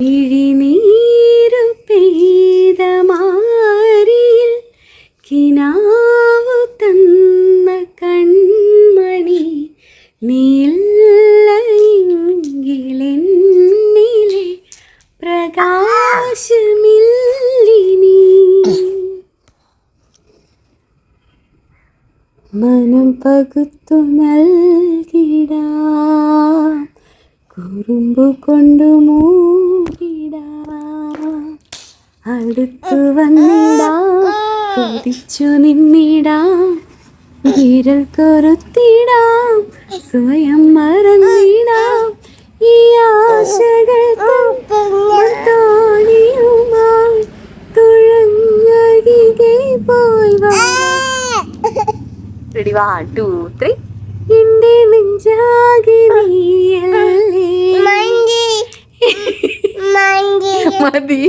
ഇഴിനീരു പെയ്ത മാരിയിൽ കിനാവു തന്ന കൺമണി നീലയെങ്കിലെന്നിലെ പ്രകാശമില്ലിനി മനം പകുത്തു നൽകിടാം കുറുമ്പു കൊണ്ടു മൂടിടാം അടുത്തു വന്നിടാം കൊതിച്ചു നിന്നിടാം വിരൽ കൊരുത്തിടാം സ്വയം മറന്നിടാം ഈ ആശകൾ തോണിയുമായി തുഴഞ്ഞരികെ പോയി റെഡി 1 2 3 എന്റെ നെഞ്ചാകെ നീയല്ലേ മതി